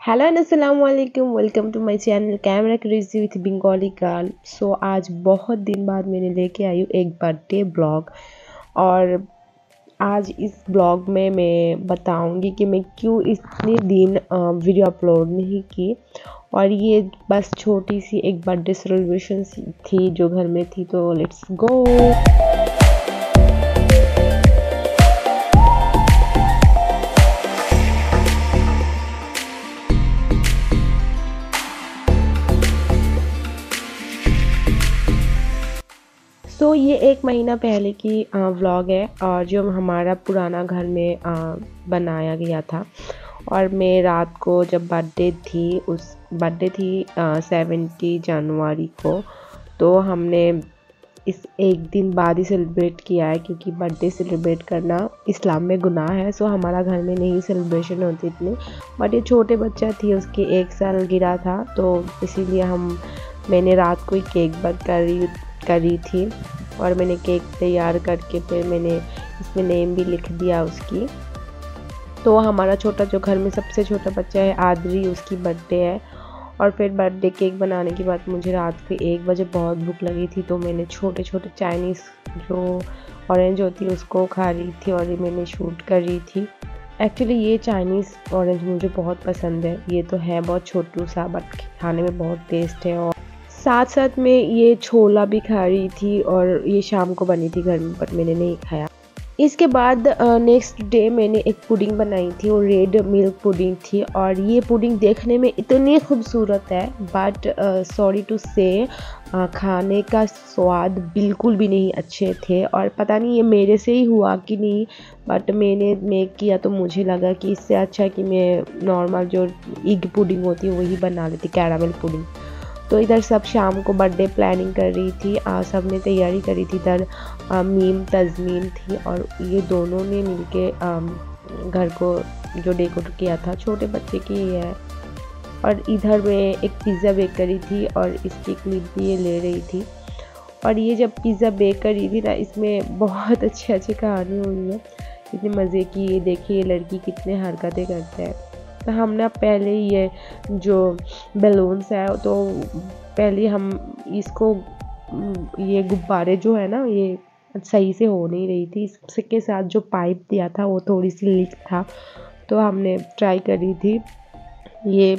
Hello and अस्सलाम वालेकुम, welcome to my channel camera crazy with Bengali girl. So आज बहुत दिन बाद मैंने लेके आई हूँ एक बर्थडे ब्लॉग। और आज इस ब्लॉग में मैं बताऊंगी कि मैं क्यों इतने दिन वीडियो अपलोड नहीं की। और ये बस छोटी सी एक बर्थडे सेलिब्रेशन थी जो घर में थी, तो लेट्स गो। ये एक महीना पहले की व्लॉग है और जो हमारा पुराना घर में बनाया गया था। और मैं रात को जब बर्थडे थी 70 जनवरी को, तो हमने इस एक दिन बाद ही सेलिब्रेट किया है, क्योंकि बर्थडे सेलिब्रेट करना इस्लाम में गुनाह है। सो हमारा घर में नहीं सेलिब्रेशन होती इतनी, बट ये छोटे बच्चा थी, उसके 1 साल गिरा था, तो इसीलिए मैंने रात को ही केक बक करी थी। और मैंने केक तैयार करके फिर मैंने इसमें नेम भी लिख दिया उसकी। तो हमारा छोटा जो घर में सबसे छोटा बच्चा है आदरी, उसकी बर्थडे है। और फिर बर्थडे केक बनाने के बाद मुझे रात के 1 बजे बहुत भूख लगी थी, तो मैंने छोटे छोटे चाइनीज़ जो ऑरेंज होती है उसको खा रही थी और ये मैंने शूट कर रही थी। एक्चुअली ये चाइनीज़ ऑरेंज मुझे बहुत पसंद है। ये तो है बहुत छोटू सा, बट खाने में बहुत टेस्ट है। और साथ साथ में ये छोला भी खा रही थी, और ये शाम को बनी थी घर में, बट मैंने नहीं खाया। इसके बाद नेक्स्ट डे मैंने एक पुडिंग बनाई थी, और रेड मिल्क पुडिंग थी। और ये पुडिंग देखने में इतनी खूबसूरत है, बट सॉरी टू से खाने का स्वाद बिल्कुल भी नहीं अच्छे थे। और पता नहीं ये मेरे से ही हुआ कि नहीं, बट मैंने मेक किया तो मुझे लगा कि इससे अच्छा कि मैं नॉर्मल जो एग पुडिंग होती है वही बना लेती, कैरामल पुडिंग। तो इधर सब शाम को बर्थडे प्लानिंग कर रही थी, सब ने तैयारी करी थी। इधर मीम तज़मीन थी, और ये दोनों ने मिलके घर को जो डेकोरेट किया था, छोटे बच्चे की ही है। और इधर मैं एक पिज़्ज़ा बेक करी थी, और इसकी क्लिप भी ये ले रही थी। और ये जब पिज़्ज़ा बेक करी थी ना, इसमें बहुत अच्छी कहानी हुई है, इतने मज़े की। ये देखिए ये लड़की कितने हरकतें करते हैं। तो हमने पहले ये जो बैलून्स है, तो पहले हम इसको ये गुब्बारे जो है ना, ये सही से हो नहीं रही थी। इसके साथ जो पाइप दिया था वो थोड़ी सी लीक था, तो हमने ट्राई करी थी। ये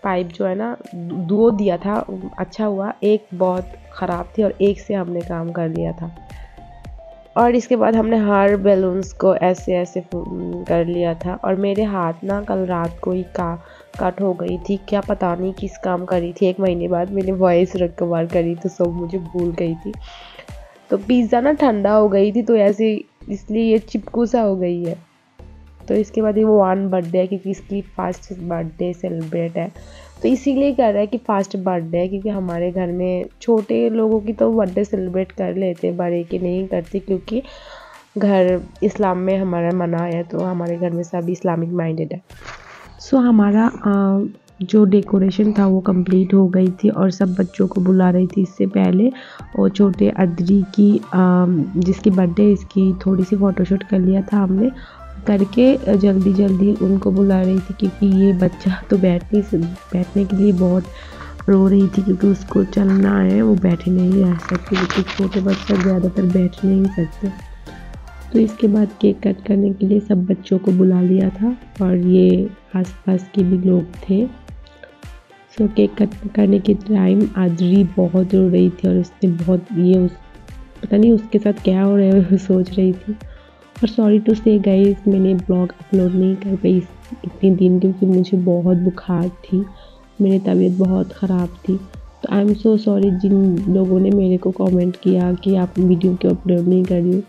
पाइप जो है ना, 2 दिया था, अच्छा हुआ। एक बहुत ख़राब थी और एक से हमने काम कर लिया था। और इसके बाद हमने हर बैलून्स को ऐसे ऐसे कर लिया था। और मेरे हाथ ना कल रात को ही कट हो गई थी, क्या पता नहीं किस काम करी थी। 1 महीने बाद मैंने वॉइस रिकवर करी, तो सब मुझे भूल गई थी। तो पिज़्ज़ा ना ठंडा हो गई थी, तो ऐसे इसलिए ये चिपकू सा हो गई है। तो इसके बाद ये वो 1 बर्थडे है, क्योंकि इसकी फर्स्ट बर्थडे सेलिब्रेट है, तो इसीलिए कर रहा है कि फर्स्ट बर्थडे है। क्योंकि हमारे घर में छोटे लोगों की तो बर्थडे सेलिब्रेट कर लेते, बड़े की नहीं करते, क्योंकि घर इस्लाम में हमारा मना है, तो हमारे घर में सभी इस्लामिक माइंडेड है। सो हमारा जो डेकोरेशन था वो कंप्लीट हो गई थी, और सब बच्चों को बुला रही थी इससे पहले। और छोटे अदरी की जिसकी बर्थडे, इसकी थोड़ी सी फ़ोटोशूट कर लिया था हमने, करके जल्दी जल्दी उनको बुला रही थी। क्योंकि ये बच्चा तो बैठने के लिए बहुत रो रही थी, क्योंकि उसको चलना है, वो बैठे नहीं रह सकती, क्योंकि छोटे बच्चे ज़्यादातर बैठ नहीं सकते। तो इसके बाद केक कट करने के लिए सब बच्चों को बुला लिया था, और ये आसपास के भी लोग थे। सो केक कट करने के टाइम आदरी बहुत रो रही थी, और उसने बहुत पता नहीं उसके साथ क्या हो रहा है सोच रही थी। और सॉरी टू से गाइस, मैंने ब्लॉग अपलोड नहीं कर पाई इतने दिन, क्योंकि मुझे बहुत बुखार थी, मेरी तबीयत बहुत ख़राब थी। तो आई एम सो सॉरी जिन लोगों ने मेरे को कमेंट किया कि आप वीडियो क्यों अपलोड नहीं कर रही हो।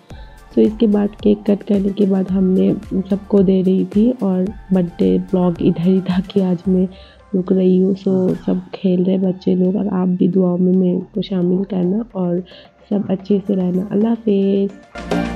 तो इसके बाद केक कट करने के बाद हमने सबको दे रही थी, और बर्थडे ब्लॉग इधर ही था कि आज मैं रुक रही हूँ। सो सब खेल रहे बच्चे लोग, और आप भी दुआओं में मेरे को शामिल करना, और सब अच्छे से रहना। अल्लाह हाफिज़।